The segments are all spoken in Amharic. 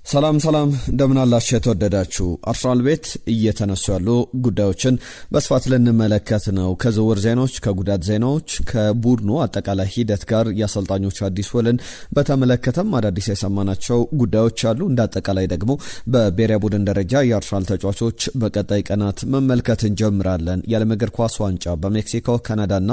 ሰላም እንደምን አላችሁ የተወደዳችሁ አርሰናል ቤት እየተነሱ ያሉ ጉዳዮችን በስፋት ልንመለከት ነው። ከዝውውር ዜናዎች፣ ከጉዳት ዜናዎች፣ ከቡድኑ አጠቃላይ ሂደት ጋር የአሰልጣኞች አዲስ ውልን በተመለከተም አዳዲስ የሰማናቸው ጉዳዮች አሉ። እንደ አጠቃላይ ደግሞ በብሔራዊ ቡድን ደረጃ የአርሰናል ተጫዋቾች በቀጣይ ቀናት መመልከት እንጀምራለን። የዓለም እግር ኳስ ዋንጫ በሜክሲኮ ካናዳና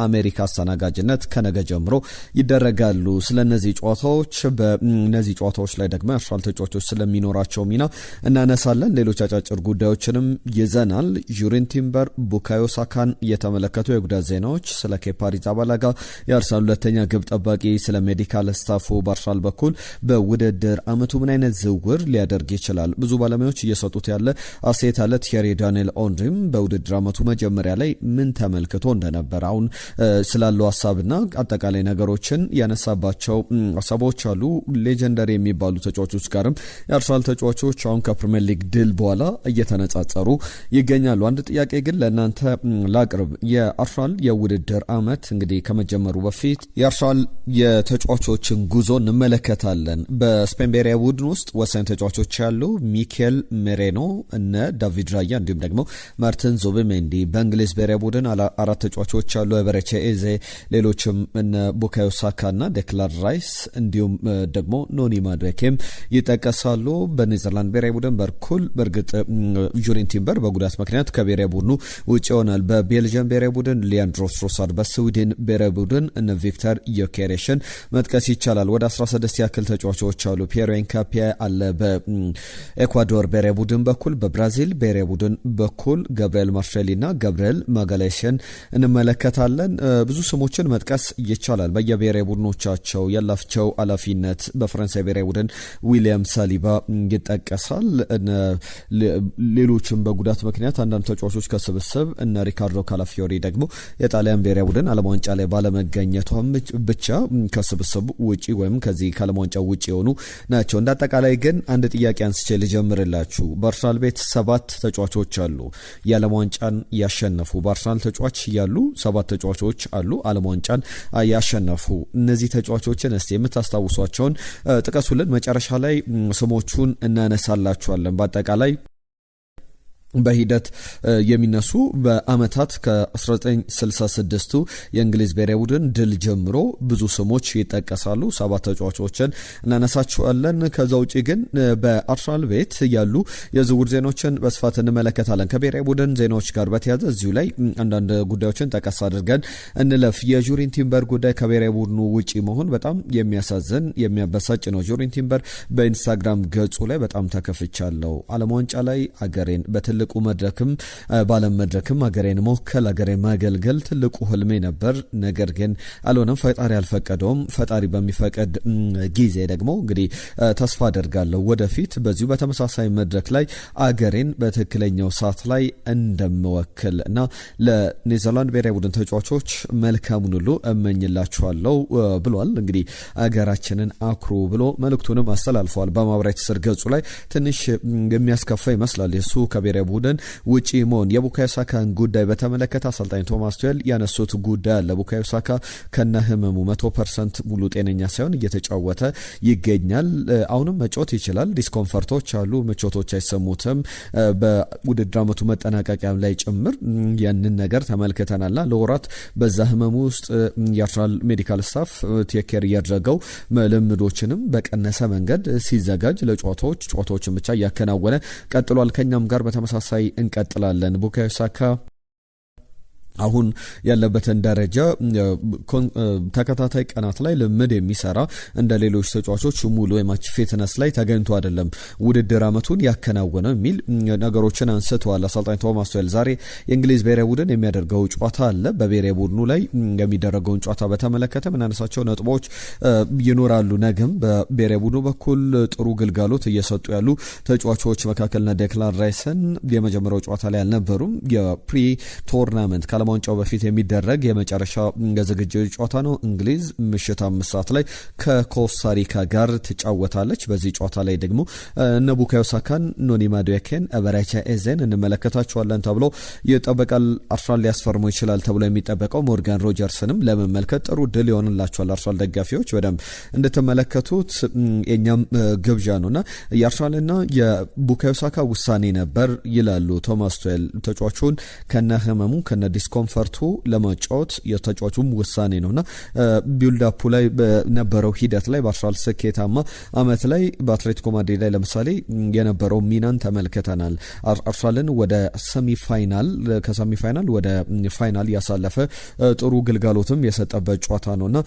አሜሪካ አስተናጋጅነት ከነገ ጀምሮ ይደረጋሉ። ስለነዚህ ጨዋታዎች በእነዚህ ጨዋታዎች ላይ ደግሞ የአርሰናል ተጫዋቾች ስለሚኖራቸው ሚና እናነሳለን። ሌሎች አጫጭር ጉዳዮችንም ይዘናል። ጁሪን ቲምበር፣ ቡካዮ ሳካን የተመለከቱ የጉዳት ዜናዎች፣ ስለ ኬፓ አሪዛባላጋ የአርሰናል ሁለተኛ ግብ ጠባቂ፣ ስለ ሜዲካል ስታፉ በአርሰናል በኩል በውድድር አመቱ ምን አይነት ዝውውር ሊያደርግ ይችላል ብዙ ባለሙያዎች እየሰጡት ያለ አስተያየት አለ። ቲየሪ ዳንኤል ኦንሪም በውድድር አመቱ መጀመሪያ ላይ ምን ተመልክቶ እንደነበር አሁን ስላለው ሐሳብና አጠቃላይ ነገሮችን ያነሳባቸው ሐሳቦች አሉ። ሌጀንደሪ የሚባሉ ተጫዋቾች ጋርም የአርሰናል ተጫዋቾች አሁን ከፕሪሚየር ሊግ ድል በኋላ እየተነጻጸሩ ይገኛሉ። አንድ ጥያቄ ግን ለእናንተ ላቅርብ። የአርሰናል የውድድር አመት እንግዲህ ከመጀመሩ በፊት የአርሰናል የተጫዋቾችን ጉዞ እንመለከታለን። በስፔን ብሔራዊ ቡድን ውስጥ ወሳኝ ተጫዋቾች ያሉ ሚኬል ሜሬኖ፣ እነ ዳቪድ ራያ እንዲሁም ደግሞ ማርቲን ዙቢሜንዲ። በእንግሊዝ ብሔራዊ ቡድን አራት ተጫዋቾች ያሉ በረቼ ኤዜ፣ ሌሎችም እነ ቡካዮ ሳካ እና ዴክላን ራይስ እንዲሁም ደግሞ ኖኒ ማዱዌኬም ይጠቀሳሉ። በኔዘርላንድ ብሔራዊ ቡድን በኩል በእርግጥ ጁሪን ቲምበር በጉዳት ምክንያት ከብሔራዊ ቡድኑ ውጭ ይሆናል። በቤልጅየም ብሔራዊ ቡድን ሊያንድሮ ትሮሳርድ፣ በስዊድን ብሔራዊ ቡድን እነ ቪክተር ዮኬሬሽን መጥቀስ ይቻላል። ወደ 16 ያክል ተጫዋቾች አሉ። ፒየሮ ኤንካፒያ አለ በኤኳዶር ብሔራዊ ቡድን በኩል። በብራዚል ብሔራዊ ቡድን በኩል ገብርኤል ማርሼሊ እና ገብርኤል ማጋሌሽን እንመለከታለን። ብዙ ስሞችን መጥቀስ ይቻላል። በየብሔራዊ ቡድኖቻቸው ያላቸው ኃላፊነት በፈረንሳይ ብሔራዊ ቡድን ዊሊያም ሳሊባ ይጠቀሳል። ሌሎችም በጉዳት ምክንያት አንዳንድ ተጫዋቾች ከስብስብ እነ ሪካርዶ ካላፊዮሪ ደግሞ የጣሊያን ብሔራዊ ቡድን ዓለም ዋንጫ ላይ ባለመገኘቷም ብቻ ከስብስብ ውጪ ወይም ከዚህ ከዓለም ዋንጫ ውጪ የሆኑ ናቸው። እንደ አጠቃላይ ግን አንድ ጥያቄ አንስቼ ልጀምርላችሁ። በአርሰናል ቤት 7 ተጫዋቾች አሉ የዓለም ዋንጫን ያሸነፉ። በአርሰናል ተጫዋች ያሉ 7 ተጫዋቾች አሉ ዓለም ዋንጫን ያሸነፉ። እነዚህ ተጫዋቾችን እስቲ የምታስታውሷቸውን ጥቀሱልን። መጨረሻ ላይ ስሞቹን እናነሳላችኋለን። በአጠቃላይ በሂደት የሚነሱ በአመታት ከ1966ቱ የእንግሊዝ ብሔራዊ ቡድን ድል ጀምሮ ብዙ ስሞች ይጠቀሳሉ። 7 ተጫዋቾችን እናነሳቸዋለን። ከዛ ውጪ ግን በአርሰናል ቤት ያሉ የዝውውር ዜናዎችን በስፋት እንመለከታለን። ከብሔራዊ ቡድን ዜናዎች ጋር በተያያዘ እዚሁ ላይ አንዳንድ ጉዳዮችን ጠቀስ አድርገን እንለፍ። የጁሪን ቲምበር ጉዳይ ከብሔራዊ ቡድኑ ውጪ መሆን በጣም የሚያሳዝን የሚያበሳጭ ነው። ጁሪን ቲምበር በኢንስታግራም ገጹ ላይ በጣም ተከፍቻለሁ፣ ዓለም ዋንጫ ላይ አገሬን በትልቁ መድረክም ባለም መድረክም አገሬን መወከል አገሬን ማገልገል ትልቁ ህልሜ ነበር፣ ነገር ግን አልሆነም፣ ፈጣሪ አልፈቀደውም። ፈጣሪ በሚፈቀድ ጊዜ ደግሞ እንግዲህ ተስፋ አደርጋለሁ ወደፊት በዚሁ በተመሳሳይ መድረክ ላይ አገሬን በትክክለኛው ሰዓት ላይ እንደምወክል እና ለኔዘርላንድ ብሔራዊ ቡድን ተጫዋቾች መልካሙን ሁሉ እመኝላችኋለሁ ብሏል። እንግዲህ አገራችንን አኩሩ ብሎ መልእክቱንም አስተላልፈዋል በማህበራዊ ትስስር ገጹ ላይ። ትንሽ የሚያስከፋ ይመስላል የሱ ከብሔራዊ ቡድን ውጪ መሆን። የቡካዮ ሳካን ጉዳይ በተመለከተ አሰልጣኝ ቶማስ ቱዌል ያነሱት ጉዳይ አለ። ቡካዮ ሳካ ከነህመሙ 100% ሙሉ ጤነኛ ሳይሆን እየተጫወተ ይገኛል። አሁንም መጫወት ይችላል። ዲስኮምፈርቶች አሉ፣ ምቾቶች አይሰሙትም። በውድድር አመቱ መጠናቀቂያ ላይ ጭምር ያንን ነገር ተመልክተናልና ለወራት በዛ ህመሙ ውስጥ የአርሰናል ሜዲካል ስታፍ ቴክ ኬር እያደረገው ልምዶችንም በቀነሰ መንገድ ሲዘጋጅ ጨዋታዎችን ብቻ እያከናወነ ቀጥሏል። ከኛም ጋር በተመሳሳይ እንቀጥላለን። ቡካዮ ሳካ አሁን ያለበትን ደረጃ ተከታታይ ቀናት ላይ ልምድ የሚሰራ እንደ ሌሎች ተጫዋቾች ሙሉ የማች ፊትነስ ላይ ተገኝቶ አይደለም ውድድር አመቱን ያከናወነው የሚል ነገሮችን አንስተዋል አሰልጣኝ ቶማስ ቱዌል። ዛሬ የእንግሊዝ ብሔራዊ ቡድን የሚያደርገው ጨዋታ አለ። በብሔራዊ ቡድኑ ላይ የሚደረገውን ጨዋታ በተመለከተ ምናነሳቸው ነጥቦች ይኖራሉ። ነገም በብሔራዊ ቡድኑ በኩል ጥሩ ግልጋሎት እየሰጡ ያሉ ተጫዋቾች መካከልና ዴክላን ራይስን የመጀመሪያው ጨዋታ ላይ አልነበሩም። የፕሪ ቶርናመንት ከዓለም ዋንጫው በፊት የሚደረግ የመጨረሻ ዝግጅት ጨዋታ ነው። እንግሊዝ ምሽት 5 ሰዓት ላይ ከኮስታሪካ ጋር ትጫወታለች። በዚህ ጨዋታ ላይ ደግሞ እነ ቡካዮ ሳካን፣ ኖኒ ማዱዌኬን፣ አበራቻ ኤዜን እንመለከታቸዋለን ተብሎ ይጠበቃል። አርሰናል ሊያስፈርመው ይችላል ተብሎ የሚጠበቀው ሞርጋን ሮጀርስንም ለመመልከት ጥሩ ድል ይሆንላቸዋል። አርሰናል ደጋፊዎች በደንብ እንድትመለከቱት የኛም ግብዣ ነውና የአርሰናልና የቡካዮ ሳካ ውሳኔ ነበር ይላሉ ቶማስ ቱዌል። ተጫዋቹን ከነ ህመሙ ከነ ዲስኮምፈርቱ ለማጫወት የተጫዋቹም ውሳኔ ነውና ቢልድ አፑ ላይ በነበረው ሂደት ላይ በአርሰናል ስኬታማ አመት ላይ በአትሌቲኮ ማድሪድ ላይ ለምሳሌ የነበረው ሚናን ተመልክተናል። አርሰናልን ወደ ሰሚፋይናል ከሰሚፋይናል ወደ ፋይናል ያሳለፈ ጥሩ ግልጋሎትም የሰጠበት ጨዋታ ነውና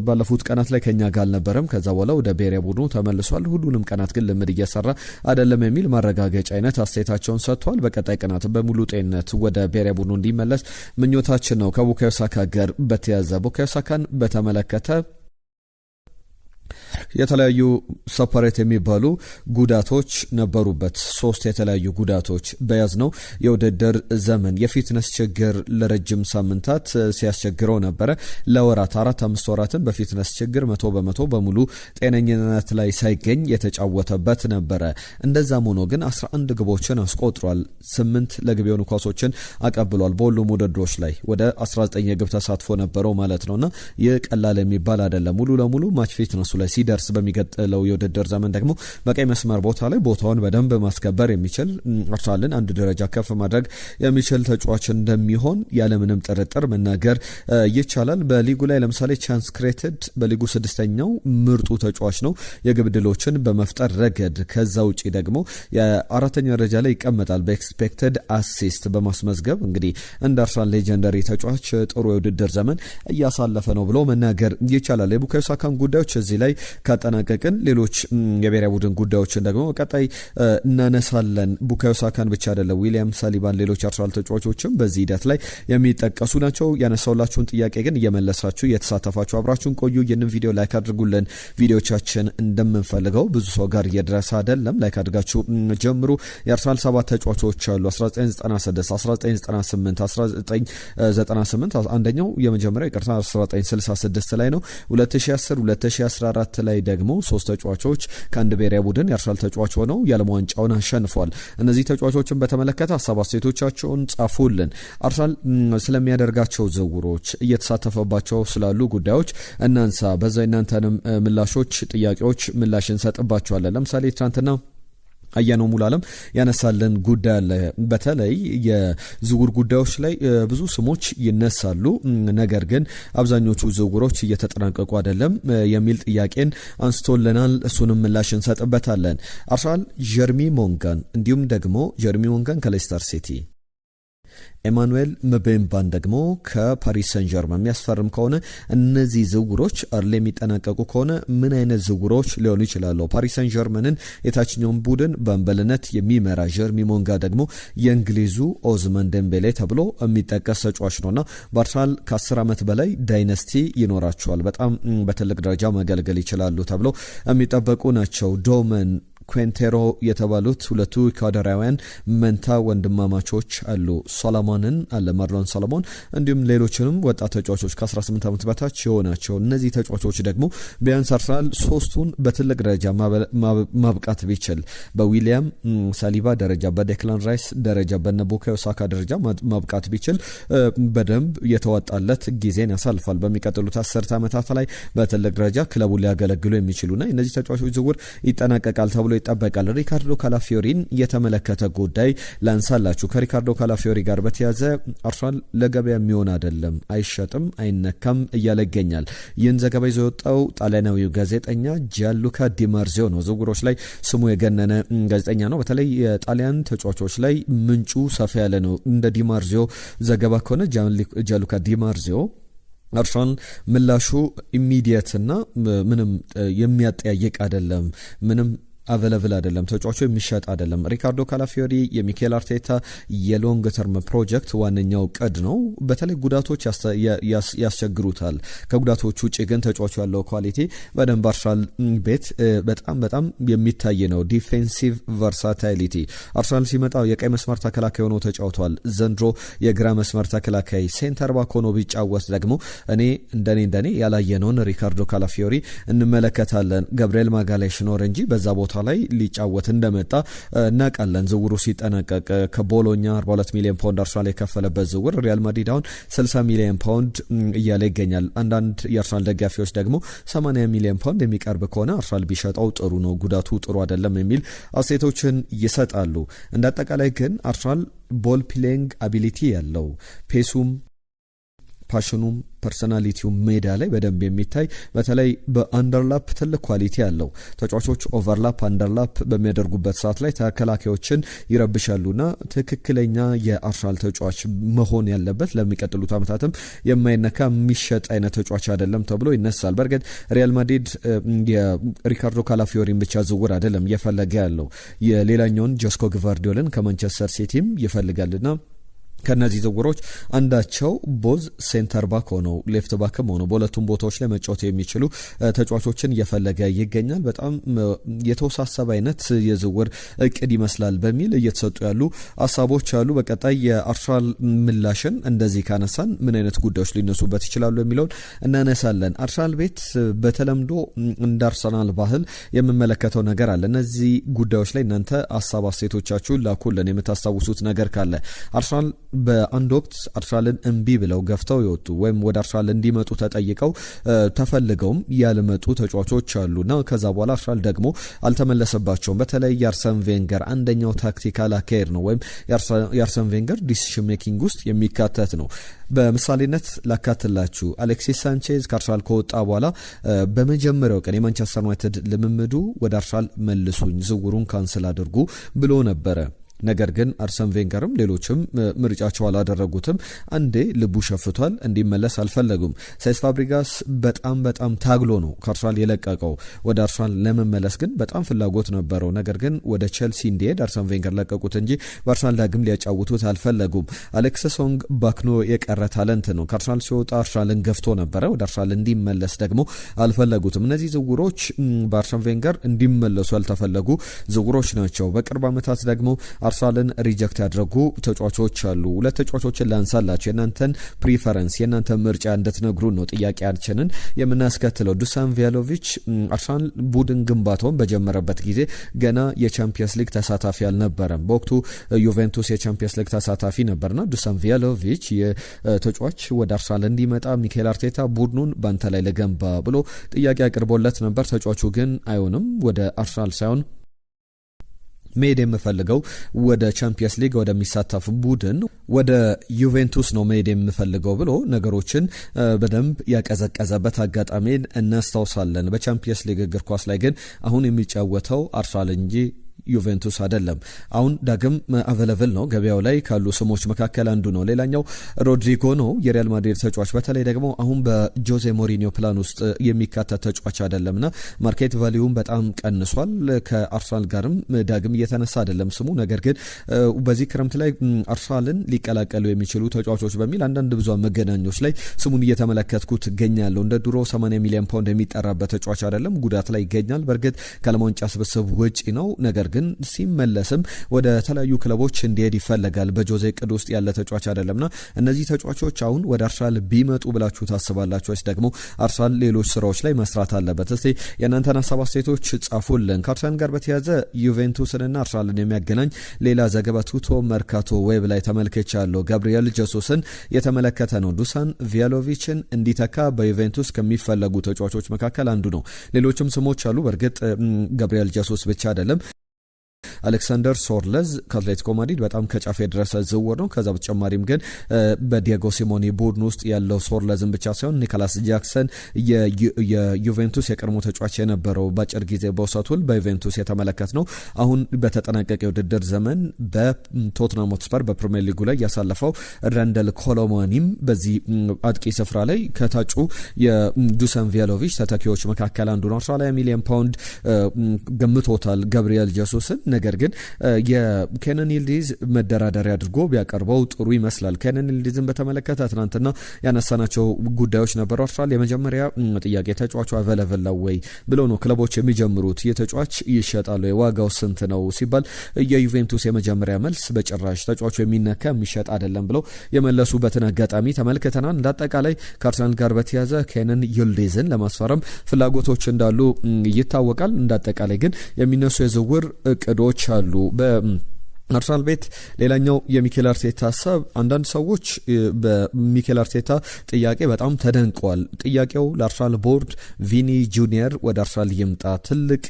ባለፉት ቀናት ላይ ከኛ ጋር አልነበረም። ከዛ በኋላ ወደ ብሔራዊ ቡድኑ ተመልሷል። ሁሉንም ቀናት ግን ልምድ እየሰራ አይደለም የሚል ማረጋገጫ አይነት አስተያየታቸውን ሰጥቷል። በቀጣይ ቀናት በሙሉ ጤንነት ወደ ብሔራዊ ቡድኑ እንዲመለስ ምኞታችን ነው። ከቡካዮ ሳካ ጋር በተያዘ ቡካዮ ሳካን በተመለከተ የተለያዩ ሰፓሬት የሚባሉ ጉዳቶች ነበሩበት። 3 የተለያዩ ጉዳቶች በያዝነው የውድድር ዘመን የፊትነስ ችግር ለረጅም ሳምንታት ሲያስቸግረው ነበረ። ለወራት 4-5 ወራትን በፊትነስ ችግር 100% በሙሉ ጤነኝነት ላይ ሳይገኝ የተጫወተበት ነበረ። እንደዛም ሆኖ ግን 11 ግቦችን አስቆጥሯል። 8 ለግብ የሆኑ ኳሶችን አቀብሏል። በሁሉም ውድድሮች ላይ ወደ 19 የግብ ተሳትፎ ነበረው ማለት ነውና ይህ ቀላል የሚባል አይደለም። ሙሉ ለሙሉ ማች ፊትነሱ ላይ ሲደርስ በሚቀጥለው የውድድር ዘመን ደግሞ በቀይ መስመር ቦታ ላይ ቦታውን በደንብ ማስከበር የሚችል አርሰናልን አንድ ደረጃ ከፍ ማድረግ የሚችል ተጫዋች እንደሚሆን ያለምንም ጥርጥር መናገር ይቻላል። በሊጉ ላይ ለምሳሌ ቻንስ ክሬትድ በሊጉ 6ኛው ምርጡ ተጫዋች ነው የግብ ድሎችን በመፍጠር ረገድ። ከዛ ውጪ ደግሞ የአራተኛ ደረጃ ላይ ይቀመጣል በኤክስፔክትድ አሲስት በማስመዝገብ። እንግዲህ እንደ አርሰናል ሌጀንደሪ ተጫዋች ጥሩ የውድድር ዘመን እያሳለፈ ነው ብሎ መናገር ይቻላል። የቡካዮ ሳካን ጉዳዮች እዚህ ላይ ካጠናቀቅን ሌሎች የብሔራዊ ቡድን ጉዳዮችን ደግሞ ቀጣይ እናነሳለን። ቡካዮ ሳካን ብቻ አይደለም ዊሊያም ሳሊባን፣ ሌሎች አርሰናል ተጫዋቾችም በዚህ ሂደት ላይ የሚጠቀሱ ናቸው። ያነሳውላችሁን ጥያቄ ግን እየመለሳችሁ እየተሳተፋችሁ አብራችሁን ቆዩ። ይህንን ቪዲዮ ላይክ አድርጉልን። ቪዲዮቻችን እንደምንፈልገው ብዙ ሰው ጋር እየደረሰ አይደለም። ላይክ አድርጋችሁ ጀምሩ። የአርሰናል 7 ተጫዋቾች አሉ 1996 1998 1998 አንደኛው የመጀመሪያው ይቅርታ 1966 ላይ ነው። 2010 2014 ላይ ደግሞ 3 ተጫዋቾች ከአንድ ብሔራዊ ቡድን የአርሰናል ተጫዋች ሆነው የዓለም ዋንጫውን አሸንፏል። እነዚህ ተጫዋቾችን በተመለከተ ሀሳብ አስተያየቶቻቸውን ጻፉልን። አርሰናል ስለሚያደርጋቸው ዝውውሮች እየተሳተፈባቸው ስላሉ ጉዳዮች እናንሳ። በዛ እናንተንም ምላሾች ጥያቄዎች ምላሽ እንሰጥባቸዋለን። ለምሳሌ ትናንትና አያነው ሙሉዓለም ያነሳልን ጉዳይ አለ። በተለይ የዝውውር ጉዳዮች ላይ ብዙ ስሞች ይነሳሉ፣ ነገር ግን አብዛኞቹ ዝውውሮች እየተጠናቀቁ አይደለም የሚል ጥያቄን አንስቶልናል። እሱንም ምላሽ እንሰጥበታለን። አርሰናል ጀርሚ ሞንጋን እንዲሁም ደግሞ ጀርሚ ሞንጋን ከሌስተር ሲቲ ኤማኑኤል ምቤምባን ደግሞ ከፓሪስ ሰን ጀርመን የሚያስፈርም ከሆነ እነዚህ ዝውውሮች አርሌ የሚጠናቀቁ ከሆነ ምን አይነት ዝውውሮች ሊሆኑ ይችላሉ? ፓሪስ ሰን ጀርመንን የታችኛውን ቡድን በአምበልነት የሚመራ ጀርሚ ሞንጋ ደግሞ የእንግሊዙ ኦዝማን ዴምቤሌ ተብሎ የሚጠቀስ ተጫዋች ነውና በአርሰናል ከ10 ዓመት በላይ ዳይነስቲ ይኖራቸዋል። በጣም በትልቅ ደረጃ ማገልገል ይችላሉ ተብሎ የሚጠበቁ ናቸው። ዶመን ኩንቴሮ የተባሉት ሁለቱ ኢኳዶራውያን መንታ ወንድማማቾች አሉ። ሶሎሞንን አለ ማርሎን ሶሎሞን፣ እንዲሁም ሌሎችንም ወጣት ተጫዋቾች ከ18 ዓመት በታች የሆናቸው። እነዚህ ተጫዋቾች ደግሞ ቢያንስ አርሰናል 3ቱን በትልቅ ደረጃ ማብቃት ቢችል በዊሊያም ሳሊባ ደረጃ፣ በዴክላን ራይስ ደረጃ፣ በቡካዮ ሳካ ደረጃ ማብቃት ቢችል በደንብ የተዋጣለት ጊዜን ያሳልፋል። በሚቀጥሉት 10 ዓመታት ላይ በትልቅ ደረጃ ክለቡ ሊያገለግሉ የሚችሉና እነዚህ ተጫዋቾች ዝውውር ይጠናቀቃል ተብሎ ይጠበቃል። ሪካርዶ ካላፊዮሪን የተመለከተ ጉዳይ ላንሳላችሁ። ከሪካርዶ ካላፊዮሪ ጋር በተያዘ አርሰናል ለገበያ የሚሆን አይደለም፣ አይሸጥም፣ አይነካም እያለ ይገኛል። ይህን ዘገባ ይዞ የወጣው ጣሊያናዊው ጋዜጠኛ ጂያንሉካ ዲማርዚዮ ነው። ዝውውሮች ላይ ስሙ የገነነ ጋዜጠኛ ነው። በተለይ የጣሊያን ተጫዋቾች ላይ ምንጩ ሰፋ ያለ ነው። እንደ ዲማርዚዮ ዘገባ ከሆነ ጂያንሉካ ዲማርዚዮ አርሰናል ምላሹ ኢሚዲየት እና ምንም የሚያጠያይቅ አይደለም። ምንም አቬለብል አይደለም፣ ተጫዋቹ የሚሸጥ አይደለም። ሪካርዶ ካላፊዮሪ የሚኬል አርቴታ የሎንግ ተርም ፕሮጀክት ዋነኛው ቅድ ነው። በተለይ ጉዳቶች ያስቸግሩታል። ከጉዳቶች ውጭ ግን ተጫዋቹ ያለው ኳሊቲ በደንብ አርሰናል ቤት በጣም የሚታይ ነው። ዲፌንሲቭ ቨርሳታሊቲ አርሰናል ሲመጣ የቀይ መስመር ተከላካይ ሆኖ ተጫውቷል። ዘንድሮ የግራ መስመር ተከላካይ ሴንተር ባክ ሆኖ ቢጫወት ደግሞ እኔ እንደኔ ያላየነውን ሪካርዶ ካላፊዮሪ እንመለከታለን። ገብርኤል ማጋሌሽ ኖር እንጂ በዛ ቦታ ላይ ሊጫወት እንደመጣ እናውቃለን። ዝውውሩ ሲጠናቀቅ ከቦሎኛ 42 ሚሊዮን ፓውንድ አርሰናል የከፈለበት ዝውውር ሪያል ማድሪድ አሁን 60 ሚሊዮን ፓውንድ እያለ ይገኛል። አንዳንድ የአርሰናል ደጋፊዎች ደግሞ 80 ሚሊዮን ፓውንድ የሚቀርብ ከሆነ አርሰናል ቢሸጠው ጥሩ ነው፣ ጉዳቱ ጥሩ አይደለም የሚል አስተያየቶችን ይሰጣሉ። እንደ አጠቃላይ ግን አርሰናል ቦል ፕሌይንግ አቢሊቲ ያለው ፔሱም ፓሽኑም ፐርሶናሊቲው ሜዳ ላይ በደንብ የሚታይ በተለይ በአንደርላፕ ትልቅ ኳሊቲ ያለው ተጫዋቾች ኦቨርላፕ አንደርላፕ በሚያደርጉበት ሰዓት ላይ ተከላካዮችን ይረብሻሉና ትክክለኛ የአርሰናል ተጫዋች መሆን ያለበት ለሚቀጥሉት ዓመታትም የማይነካ የሚሸጥ አይነት ተጫዋች አይደለም ተብሎ ይነሳል። በርግጥ ሪያል ማድሪድ የሪካርዶ ካላፊዮሪን ብቻ ዝውውር አይደለም እየፈለገ ያለው የሌላኛውን ጆስኮ ግቫርዲዮልን ከማንቸስተር ሲቲም ይፈልጋልና ከነዚህ ዝውውሮች አንዳቸው ቦዝ ሴንተር ባክ ሆነው ሌፍት ባክም ሆነው በሁለቱም ቦታዎች ላይ መጫወት የሚችሉ ተጫዋቾችን እየፈለገ ይገኛል። በጣም የተወሳሰበ አይነት የዝውውር እቅድ ይመስላል በሚል እየተሰጡ ያሉ ሀሳቦች አሉ። በቀጣይ የአርሰናል ምላሽን እንደዚህ ካነሳን ምን አይነት ጉዳዮች ሊነሱበት ይችላሉ የሚለውን እናነሳለን። አርሰናል ቤት በተለምዶ እንደ አርሰናል ባህል የምመለከተው ነገር አለ። እነዚህ ጉዳዮች ላይ እናንተ ሀሳብ አስተያየቶቻችሁን ላኩልን። የምታስታውሱት ነገር ካለ አርሰናል በአንድ ወቅት አርሰናልን እምቢ ብለው ገፍተው የወጡ ወይም ወደ አርሰናል እንዲመጡ ተጠይቀው ተፈልገውም ያልመጡ ተጫዋቾች አሉና ከዛ በኋላ አርሰናል ደግሞ አልተመለሰባቸውም። በተለይ የአርሰን ቬንገር አንደኛው ታክቲካል አካሄድ ነው ወይም የአርሰን ቬንገር ዲሲሽን ሜኪንግ ውስጥ የሚካተት ነው። በምሳሌነት ላካትላችሁ አሌክሲስ ሳንቼዝ ከአርሰናል ከወጣ በኋላ በመጀመሪያው ቀን የማንቸስተር ዩናይትድ ልምምዱ ወደ አርሰናል መልሱኝ፣ ዝውውሩን ካንስል አድርጉ ብሎ ነበረ። ነገር ግን አርሰን ቬንገርም ሌሎችም ምርጫቸው አላደረጉትም። አንዴ ልቡ ሸፍቷል፣ እንዲመለስ አልፈለጉም። ሴስ ፋብሪጋስ በጣም ታግሎ ነው ከአርሰናል የለቀቀው። ወደ አርሰናል ለመመለስ ግን በጣም ፍላጎት ነበረው። ነገር ግን ወደ ቼልሲ እንዲሄድ አርሰን ቬንገር ለቀቁት እንጂ በአርሰናል ዳግም ሊያጫውቱት አልፈለጉም። አሌክስ ሶንግ ባክኖ የቀረ ታለንት ነው። ከአርሰናል ሲወጣ አርሰናልን ገፍቶ ነበረ። ወደ አርሰናል እንዲመለስ ደግሞ አልፈለጉትም። እነዚህ ዝውውሮች በአርሰን ቬንገር እንዲመለሱ ያልተፈለጉ ዝውውሮች ናቸው። በቅርብ ዓመታት ደግሞ አርሰናልን ሪጀክት ያደረጉ ተጫዋቾች አሉ። ሁለት ተጫዋቾችን ላንሳላችሁ። የእናንተን ፕሪፈረንስ የእናንተን ምርጫ እንድትነግሩን ነው ጥያቄያችንን የምናስከትለው። ዱሳን ቪያሎቪች አርሰናል ቡድን ግንባታውን በጀመረበት ጊዜ ገና የቻምፒየንስ ሊግ ተሳታፊ አልነበረም። በወቅቱ ዩቬንቱስ የቻምፒየንስ ሊግ ተሳታፊ ነበርና ዱሳን ቪያሎቪች የተጫዋች ወደ አርሰናል እንዲመጣ ሚኬል አርቴታ ቡድኑን ባንተ ላይ ለገንባ ብሎ ጥያቄ አቅርቦለት ነበር። ተጫዋቹ ግን አይሆንም፣ ወደ አርሰናል ሳይሆን መሄድ የምፈልገው ወደ ቻምፒየንስ ሊግ ወደሚሳተፍ ቡድን ወደ ዩቬንቱስ ነው መሄድ የምፈልገው ብሎ ነገሮችን በደንብ ያቀዘቀዘበት አጋጣሚን እናስታውሳለን። በቻምፒየንስ ሊግ እግር ኳስ ላይ ግን አሁን የሚጫወተው አርሰናል እንጂ ዩቬንቱስ አይደለም። አሁን ዳግም አቬለብል ነው፣ ገበያው ላይ ካሉ ስሞች መካከል አንዱ ነው። ሌላኛው ሮድሪጎ ነው፣ የሪያል ማድሪድ ተጫዋች። በተለይ ደግሞ አሁን በጆዜ ሞሪኒዮ ፕላን ውስጥ የሚካተት ተጫዋች አይደለምና ማርኬት ቫሊዩም በጣም ቀንሷል። ከአርሰናል ጋርም ዳግም እየተነሳ አይደለም ስሙ። ነገር ግን በዚህ ክረምት ላይ አርሰናልን ሊቀላቀሉ የሚችሉ ተጫዋቾች በሚል አንዳንድ ብዙሃን መገናኞች ላይ ስሙን እየተመለከትኩት እገኛለሁ። እንደ ድሮ 80 ሚሊዮን ፓውንድ የሚጠራበት ተጫዋች አይደለም፣ ጉዳት ላይ ይገኛል። በእርግጥ ከዓለም ዋንጫ ስብስብ ውጪ ነው። ነገር ግን ሲመለስም ወደ ተለያዩ ክለቦች እንዲሄድ ይፈለጋል። በጆዜ ቅድ ውስጥ ያለ ተጫዋች አይደለምና እነዚህ ተጫዋቾች አሁን ወደ አርሰናል ቢመጡ ብላችሁ ታስባላችሁ ወይስ ደግሞ አርሰናል ሌሎች ስራዎች ላይ መስራት አለበት? እስቲ የእናንተን ሀሳብ አስተያየቶች ጻፉልን። ከአርሰናል ጋር በተያያዘ ዩቬንቱስንና አርሰናልን የሚያገናኝ ሌላ ዘገባ ቱቶ መርካቶ ዌብ ላይ ተመልክቻለሁ። ጋብሪኤል ጀሱስን የተመለከተ ነው። ዱሳን ቪያሎቪችን እንዲተካ በዩቬንቱስ ከሚፈለጉ ተጫዋቾች መካከል አንዱ ነው። ሌሎችም ስሞች አሉ። በእርግጥ ጋብሪኤል ጀሱስ ብቻ አይደለም። አሌክሳንደር ሶርለዝ ከአትሌቲኮ ማድሪድ በጣም ከጫፍ የደረሰ ዝውውር ነው። ከዛ በተጨማሪም ግን በዲየጎ ሲሞኔ ቡድን ውስጥ ያለው ሶርለዝን ብቻ ሳይሆን ኒኮላስ ጃክሰን የዩቬንቱስ የቀድሞ ተጫዋች የነበረው በአጭር ጊዜ በውሰቱል በዩቬንቱስ የተመለከት ነው። አሁን በተጠናቀቀ የውድድር ዘመን በቶትናም ሆትስፐር በፕሪሚየር ሊጉ ላይ ያሳለፈው ረንደል ኮሎማኒም በዚህ አጥቂ ስፍራ ላይ ከታጩ የዱሳን ቪያሎቪች ተተኪዎች መካከል አንዱ ነው። 20 ሚሊዮን ፓውንድ ገምቶታል ገብርኤል ጀሱስን። ነገር ግን የኬነን ይልዲዝ መደራደሪያ አድርጎ ቢያቀርበው ጥሩ ይመስላል። ኬነን ይልዲዝን በተመለከተ ትናንትና ያነሳናቸው ጉዳዮች ነበሩ። የመጀመሪያ ጥያቄ ተጫዋቹ አቬለብል ነው ወይ ብለው ነው ክለቦች የሚጀምሩት። የተጫዋች ይሸጣል ወይ ዋጋው ስንት ነው ሲባል የዩቬንቱስ የመጀመሪያ መልስ በጭራሽ ተጫዋቹ የሚነካ የሚሸጥ አይደለም ብለው የመለሱበትን አጋጣሚ ተመልክተናል። እንዳጠቃላይ ከአርሰናል ጋር በተያዘ ኬነን ይልዲዝን ለማስፈረም ፍላጎቶች እንዳሉ ይታወቃል። እንዳጠቃላይ ግን የሚነሱ የዝውውር እቅዶች አሉ አርሰናል ቤት። ሌላኛው የሚኬል አርቴታ ሀሳብ፣ አንዳንድ ሰዎች በሚኬል አርቴታ ጥያቄ በጣም ተደንቀዋል። ጥያቄው ለአርሰናል ቦርድ ቪኒ ጁኒየር ወደ አርሰናል ይምጣ፣ ትልቅ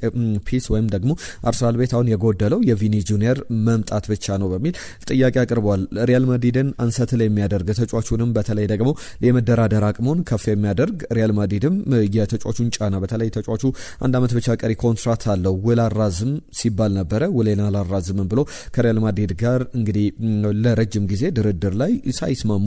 ፒስ ወይም ደግሞ አርሰናል ቤት አሁን የጎደለው የቪኒ ጁኒየር መምጣት ብቻ ነው በሚል ጥያቄ አቅርበዋል። ሪያል ማድሪድን አንሰትል የሚያደርግ ተጫዋቹንም በተለይ ደግሞ የመደራደር አቅሙን ከፍ የሚያደርግ ሪያል ማድሪድም የተጫዋቹን ጫና በተለይ ተጫዋቹ 1 ዓመት ብቻ ቀሪ ኮንትራት አለው ውል አራዝም ሲባል ነበረ። ውሌን አላራዝምም ብሎ ከሪያል ማድሪድ ጋር እንግዲህ ለረጅም ጊዜ ድርድር ላይ ሳይስማሙ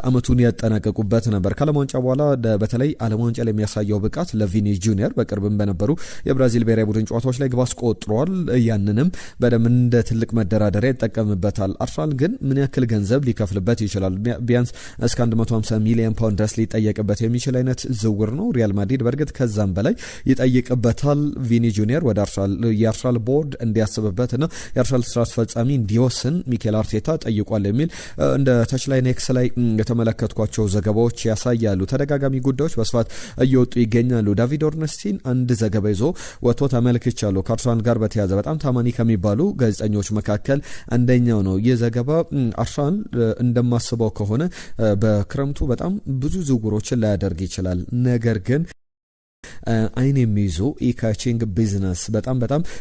አመቱን ያጠናቀቁበት ነበር። ከዓለም ዋንጫ በኋላ በተለይ ዓለም ዋንጫ ላይ የሚያሳየው ብቃት ለቪኒ ጁኒየር በቅርብም በነበሩ የብራዚል ብሔራዊ ቡድን ጨዋታዎች ላይ ግብ አስቆጥሯል። ያንንም በደም እንደ ትልቅ መደራደሪያ ይጠቀምበታል። አርሰናል ግን ምን ያክል ገንዘብ ሊከፍልበት ይችላል? ቢያንስ እስከ 150 ሚሊዮን ፓውንድ ድረስ ሊጠየቅበት የሚችል አይነት ዝውውር ነው። ሪያል ማድሪድ በእርግጥ ከዛም በላይ ይጠይቅበታል። ቪኒ ጁኒየር ወደ አርሰናል የአርሰናል ቦርድ እንዲያስብበትና የአርሰናል ስራ አስፈጻሚ እንዲወስን ሚኬል አርቴታ ጠይቋል የሚል እንደ ተች ላይ ኔክስ ላይ የተመለከትኳቸው ዘገባዎች ያሳያሉ። ተደጋጋሚ ጉዳዮች በስፋት እየወጡ ይገኛሉ። ዳቪድ ኦርነስቲን አንድ ዘገባ ይዞ ወጥቶ ተመልክቻለሁ። ከአርሰናል ጋር በተያያዘ በጣም ታማኒ ከሚባሉ ጋዜጠኞች መካከል አንደኛው ነው። ይህ ዘገባ አርሰናል እንደማስበው ከሆነ በክረምቱ በጣም ብዙ ዝውውሮችን ላያደርግ ይችላል። ነገር ግን አይን የሚይዙ ኢካቺንግ ቢዝነስ በጣም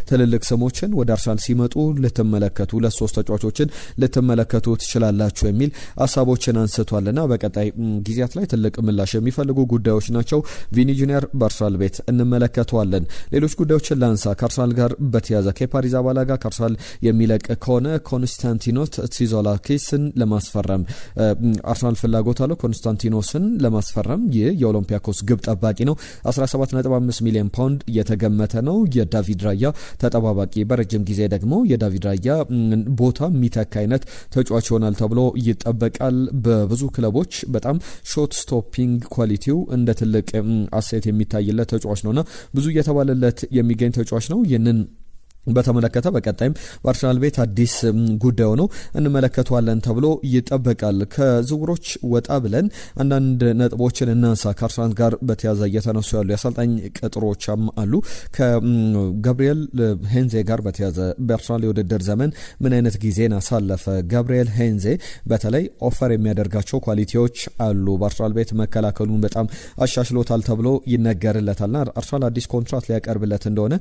ትልልቅ ስሞችን ወደ አርሰናል ሲመጡ ልትመለከቱ 2-3 ተጫዋቾችን ልትመለከቱ ትችላላችሁ የሚል ሀሳቦችን አንስቷልና በቀጣይ ጊዜያት ላይ ትልቅ ምላሽ የሚፈልጉ ጉዳዮች ናቸው። ቪኒ ጁኒየር በአርሰናል ቤት እንመለከተዋለን። ሌሎች ጉዳዮችን ላንሳ። ከአርሰናል ጋር በተያዘ ከፓሪዝ አባላጋ ከአርሰናል የሚለቅ ከሆነ ኮንስታንቲኖስ ቲዞላኪስን ለማስፈረም አርሰናል ፍላጎት አለው። ኮንስታንቲኖስን ለማስፈረም ይህ የኦሎምፒያኮስ ግብ ጠባቂ ነው። 17.5 ሚሊዮን ፓውንድ የተገመተ ነው። የዳቪድ ራያ ተጠባባቂ፣ በረጅም ጊዜ ደግሞ የዳቪድ ራያ ቦታ የሚተካ አይነት ተጫዋች ይሆናል ተብሎ ይጠበቃል። በብዙ ክለቦች በጣም ሾት ስቶፒንግ ኳሊቲው እንደ ትልቅ አሴት የሚታይለት ተጫዋች ነውና ብዙ እየተባለለት የሚገኝ ተጫዋች ነው። ይህንን በተመለከተ በቀጣይም በአርሰናል ቤት አዲስ ጉዳዩ ነው እንመለከተዋለን ተብሎ ይጠበቃል። ከዝውውሮች ወጣ ብለን አንዳንድ ነጥቦችን እናንሳ። ከአርሰናል ጋር በተያዘ እየተነሱ ያሉ የአሰልጣኝ ቅጥሮችም አሉ። ከጋብሪኤል ሄንዜ ጋር በተያዘ በአርሰናል የውድድር ዘመን ምን አይነት ጊዜን አሳለፈ? ጋብሪኤል ሄንዜ በተለይ ኦፈር የሚያደርጋቸው ኳሊቲዎች አሉ። በአርሰናል ቤት መከላከሉን በጣም አሻሽሎታል ተብሎ ይነገርለታልና አርሰናል አዲስ ኮንትራት ሊያቀርብለት እንደሆነ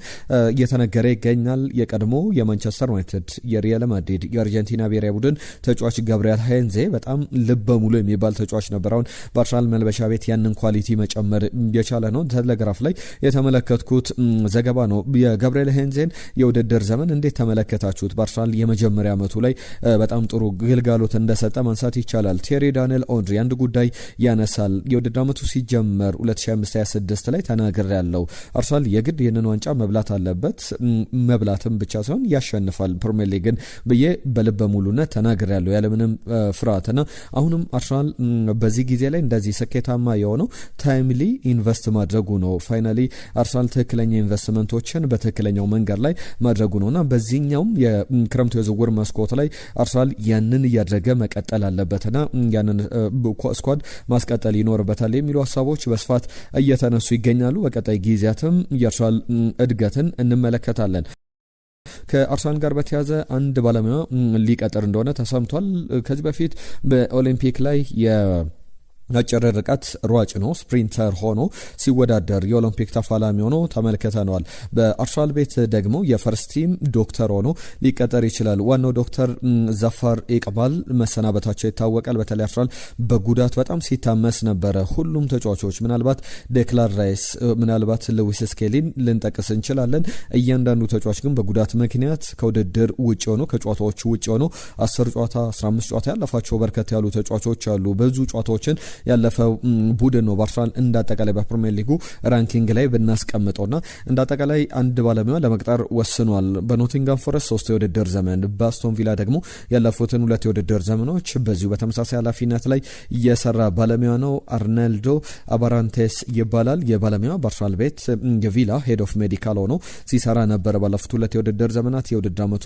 እየተነገረ ይገኛል። የቀድሞ የማንቸስተር ዩናይትድ፣ የሪያል ማድሪድ፣ የአርጀንቲና ብሔራዊ ቡድን ተጫዋች ጋብሪኤል ሄንዜ በጣም ልበ ሙሉ የሚባል ተጫዋች ነበር። አሁን በአርሰናል መልበሻ ቤት ያንን ኳሊቲ መጨመር የቻለ ነው። ቴሌግራፍ ላይ የተመለከትኩት ዘገባ ነው። የጋብሪኤል ሄንዜን የውድድር ዘመን እንዴት ተመለከታችሁት? በአርሰናል የመጀመሪያ ዓመቱ ላይ በጣም ጥሩ ግልጋሎት እንደሰጠ ማንሳት ይቻላል። ቴሪ ዳንኤል ኦንድሪ አንድ ጉዳይ ያነሳል። የውድድር ዓመቱ ሲጀመር 2025-26 ላይ ተናግር ያለው አርሰናል የግድ ይህንን ዋንጫ መብላት አለበት፣ መብላትም ብቻ ሳይሆን ያሸንፋል ፕሪሚየር ሊግን ብዬ በልበ ሙሉነት ተናግር ያለው ያለምንም ፍርሃትና አሁንም አርሰናል በዚህ ጊዜ ላይ እንደዚህ ስኬታማ የሆነው ታይምሊ ኢንቨስት ማድረጉ ነው። ፋይናሊ አርሰናል ትክክለኛ ኢንቨስትመንቶችን በትክክለኛው መንገድ ላይ ማድረጉ ነውና በዚህኛውም የክረምቱ የዝውውር መስኮት ላይ አርሰናል ያንን እያደረገ መቀጠል አለበትና ያንን ስኳድ ማስቀጠል ይኖርበታል የሚሉ ሀሳቦች በስፋት እየተነሱ ይገኛሉ። በቀጣይ ጊዜያትም የአርሰናል እድገትን እንመለከታለን። ከአርሰናል ጋር በተያዘ አንድ ባለሙያ ሊቀጥር እንደሆነ ተሰምቷል። ከዚህ በፊት በኦሊምፒክ ላይ አጭር ርቀት ሯጭ ነው፣ ስፕሪንተር ሆኖ ሲወዳደር የኦሎምፒክ ተፋላሚ ሆኖ ተመልክተነዋል። በአርሰናል ቤት ደግሞ የፈርስት ቲም ዶክተር ሆኖ ሊቀጠር ይችላል። ዋናው ዶክተር ዘፋር ኢቅባል መሰናበታቸው ይታወቃል። በተለይ አርሰናል በጉዳት በጣም ሲታመስ ነበረ። ሁሉም ተጫዋቾች ምናልባት ዴክላን ራይስ፣ ምናልባት ሉዊስ ስኬሊን ልንጠቅስ እንችላለን። እያንዳንዱ ተጫዋች ግን በጉዳት ምክንያት ከውድድር ውጭ ሆኖ ከጨዋታዎቹ ውጭ ሆኖ 10 ጨዋታ 15 ጨዋታ ያለፋቸው በርከት ያሉ ተጫዋቾች አሉ። ብዙ ጨዋታዎችን ያለፈው ቡድን ነው። በአርሰናል እንዳጠቃላይ በፕሪሚየር ሊጉ ራንኪንግ ላይ ብናስቀምጠውና እንዳጠቃላይ አንድ ባለሙያ ለመቅጠር ወስኗል። በኖቲንጋም ፎረስት 3 የውድድር ዘመን፣ በአስቶን ቪላ ደግሞ ያለፉትን 2 የውድድር ዘመኖች በዚሁ በተመሳሳይ ኃላፊነት ላይ የሰራ ባለሙያ ነው። አርናልዶ አባራንቴስ ይባላል። የባለሙያ በአርሰናል ቤት የቪላ ሄድ ኦፍ ሜዲካል ሆኖ ሲሰራ ነበረ ባለፉት 2 የውድድር ዘመናት። የውድድር ዓመቱ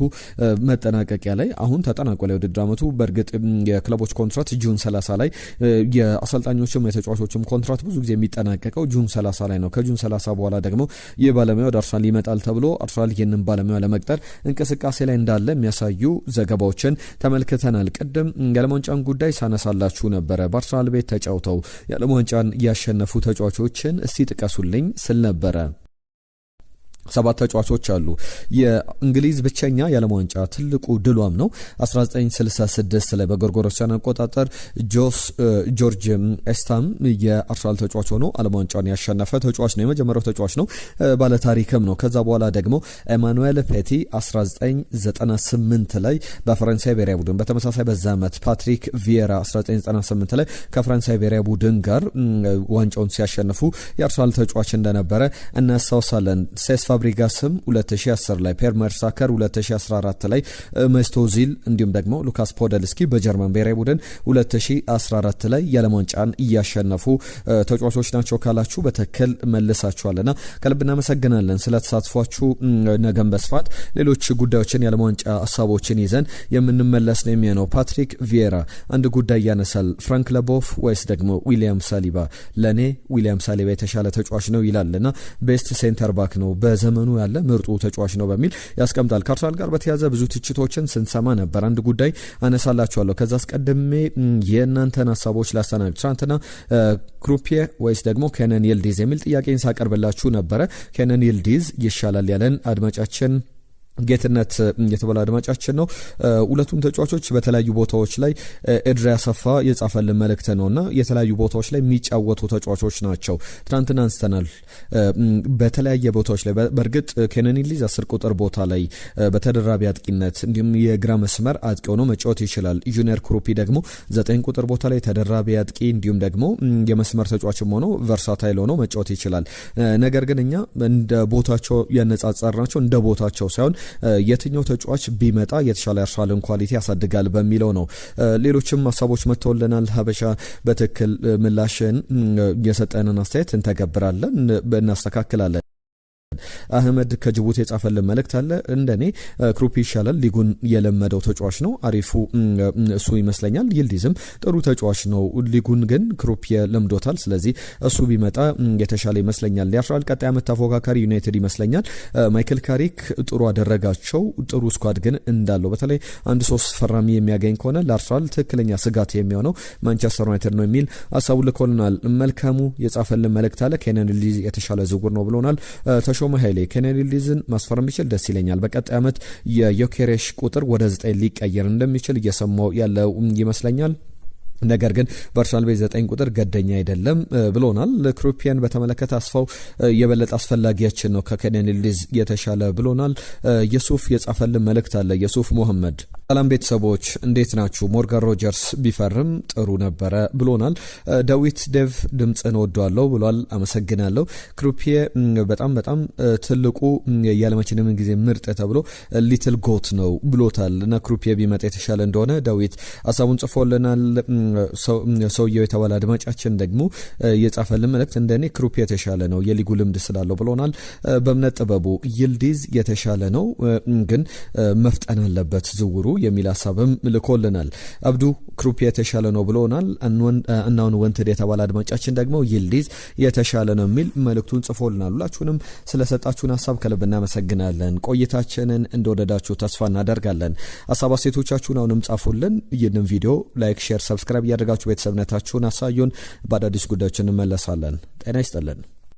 መጠናቀቂያ ላይ አሁን ተጠናቋል። የውድድር ዓመቱ በእርግጥ የክለቦች ኮንትራት ጁን 30 ላይ አሰልጣኞችም የተጫዋቾችም ኮንትራት ብዙ ጊዜ የሚጠናቀቀው ጁን 30 ላይ ነው። ከጁን 30 በኋላ ደግሞ ይህ ባለሙያ ወደ አርሰናል ይመጣል ተብሎ አርሰናል ይህንን ባለሙያ ለመቅጠር እንቅስቃሴ ላይ እንዳለ የሚያሳዩ ዘገባዎችን ተመልክተናል። ቅድም የዓለም ዋንጫን ጉዳይ ሳነሳላችሁ ነበረ። በአርሰናል ቤት ተጫውተው የዓለም ዋንጫን ያሸነፉ ተጫዋቾችን እስቲ ጥቀሱልኝ ስል ነበረ። 7 ተጫዋቾች አሉ። የእንግሊዝ ብቸኛ የዓለም ዋንጫ ትልቁ ድሏም ነው 1966 ላይ በጎርጎሮሳውያን አቆጣጠር ጆርጅ ኤስታም የአርሰናል ተጫዋች ሆኖ ዓለም ዋንጫን ያሸነፈ ተጫዋች ነው። የመጀመሪያው ተጫዋች ነው፣ ባለታሪክም ነው። ከዛ በኋላ ደግሞ ኤማኑኤል ፔቲ 1998 ላይ በፈረንሳይ ብሔራዊ ቡድን፣ በተመሳሳይ በዛ ዓመት ፓትሪክ ቪየራ 1998 ላይ ከፈረንሳይ ብሔራዊ ቡድን ጋር ዋንጫውን ሲያሸንፉ የአርሰናል ተጫዋች እንደነበረ እናስታውሳለን። ሴስ ፋብሪጋስም 2010 ላይ፣ ፔር መርሳከር 2014 ላይ፣ መስቶ ኦዚል እንዲሁም ደግሞ ሉካስ ፖደልስኪ በጀርመን ብሔራዊ ቡድን 2014 ላይ የዓለም ዋንጫን እያሸነፉ ተጫዋቾች ናቸው ካላችሁ በትክክል መልሳችኋልና ከልብ እናመሰግናለን ስለተሳትፏችሁ። ነገም በስፋት ሌሎች ጉዳዮችን የዓለም ዋንጫ ሀሳቦችን ይዘን የምንመለስ ነው የሚሆነው። ፓትሪክ ቪየራ አንድ ጉዳይ ያነሳል። ፍራንክ ለቦፍ ወይስ ደግሞ ዊሊያም ሳሊባ? ለእኔ ዊሊያም ሳሊባ የተሻለ ተጫዋች ነው ይላልና ቤስት ሴንተር ባክ ነው፣ በዘመኑ ያለ ምርጡ ተጫዋች ነው በሚል ያስቀምጣል። ከአርሰናል ጋር በተያያዘ ብዙ ትችቶችን ስንሰማ ነበር። አንድ ጉዳይ አነሳላችኋለሁ። ከዛ አስቀድሜ የእናንተን ሀሳቦች ላስተናግድ። ትናንትና ክሩፒየ ወይስ ደግሞ ኬነን ይልዲዝ የሚል ጥያቄን ሳቀርብላችሁ ነበረ። ኬነን ይልዲዝ ይሻላል ያለን አድማጫችን ጌትነት የተባለ አድማጫችን ነው። ሁለቱም ተጫዋቾች በተለያዩ ቦታዎች ላይ ኤድሪያ ሰፋ የጻፈልን መልእክት ነውና የተለያዩ ቦታዎች ላይ የሚጫወቱ ተጫዋቾች ናቸው። ትናንትና አንስተናል። በተለያየ ቦታዎች ላይ በእርግጥ ኬነን ይልዲዝ 10 ቁጥር ቦታ ላይ በተደራቢ አጥቂነት እንዲሁም የግራ መስመር አጥቂ ሆኖ መጫወት ይችላል። ጁኒየር ክሩፒ ደግሞ 9 ቁጥር ቦታ ላይ ተደራቢ አጥቂ እንዲሁም ደግሞ የመስመር ተጫዋችም ሆኖ ቨርሳታይል ሆኖ መጫወት ይችላል። ነገር ግን እኛ እንደ ቦታቸው ያነጻጸርናቸው እንደ ቦታቸው ሳይሆን የትኛው ተጫዋች ቢመጣ የተሻለ አርሰናልን ኳሊቲ ያሳድጋል በሚለው ነው። ሌሎችም ሀሳቦች መጥተውልናል። ሀበሻ በትክክል ምላሽን የሰጠንን አስተያየት እንተገብራለን፣ እናስተካክላለን። አህመድ ከጅቡቲ የጻፈልን መልእክት አለ። እንደኔ ክሩፒ ይሻላል፣ ሊጉን የለመደው ተጫዋች ነው፣ አሪፉ እሱ ይመስለኛል። ይልዲዝም ጥሩ ተጫዋች ነው፣ ሊጉን ግን ክሩፒ ለምዶታል። ስለዚህ እሱ ቢመጣ የተሻለ ይመስለኛል። የአርሰናል ቀጣይ ዓመት ተፎካካሪ ዩናይትድ ይመስለኛል። ማይክል ካሪክ ጥሩ አደረጋቸው፣ ጥሩ ስኳድ ግን እንዳለው በተለይ 1-3 ፈራሚ የሚያገኝ ከሆነ ለአርሰናል ትክክለኛ ስጋት የሚሆነው ማንቸስተር ዩናይትድ ነው የሚል ሀሳቡ ልኮልናል። መልካሙ የጻፈልን መልእክት አለ። ኬነን ይልዲዝ የተሻለ ዝውውር ነው ብሎናል። ተሾመ ኃይሌ ኬነን ይልዲዝን ማስፈረም ቢችል ደስ ይለኛል። በቀጣይ ዓመት የዮኬሬሽ ቁጥር ወደ 9 ሊቀየር እንደሚችል እየሰማው ያለው ይመስለኛል። ነገር ግን በአርሰናል ቤት 9 ቁጥር ገደኛ አይደለም ብሎናል። ክሩፒያን በተመለከተ አስፋው የበለጠ አስፈላጊያችን ነው ከኬነን ይልዲዝ የተሻለ ብሎናል። የሱፍ የጻፈልን መልእክት አለ። የሱፍ መሐመድ ሰላም ቤተሰቦች እንዴት ናችሁ? ሞርጋን ሮጀርስ ቢፈርም ጥሩ ነበረ ብሎናል። ዳዊት ዴቭ ድምጽን ወዷለው ብሏል። አመሰግናለሁ። ክሩፒየ በጣም ትልቁ የዓለማችን ጊዜ ምርጥ ተብሎ ሊትል ጎት ነው ብሎታል እና ክሩፒየ ቢመጣ የተሻለ እንደሆነ ዳዊት ሀሳቡን ጽፎልናል። ሰውየው የተባለ አድማጫችን ደግሞ የጻፈልን መልእክት እንደኔ ክሩፒ የተሻለ ነው የሊጉ ልምድ ስላለው ብሎናል። በእምነት ጥበቡ ይልዲዝ የተሻለ ነው ግን መፍጠን አለበት ዝውውሩ የሚል ሐሳብም ልኮልናል። አብዱ ክሩፕ የተሻለ ነው ብሎናል። እናውን ወንትድ የተባለ አድማጫችን ደግሞ ይልዲዝ የተሻለ ነው የሚል መልእክቱን ጽፎልናል። ሁላችሁንም ስለሰጣችሁን ሐሳብ ከልብ እናመሰግናለን። ቆይታችንን እንደወደዳችሁ ተስፋ እናደርጋለን። ሐሳብ አስተያየቶቻችሁን አሁንም ጻፉልን። ይህንን ቪዲዮ ላይክ፣ ሼር፣ ሰብስክራይብ ያደርጋችሁ ቤተሰብነታችሁን አሳዩን። በአዳዲስ ጉዳዮች እንመለሳለን። ጤና ይስጥልን።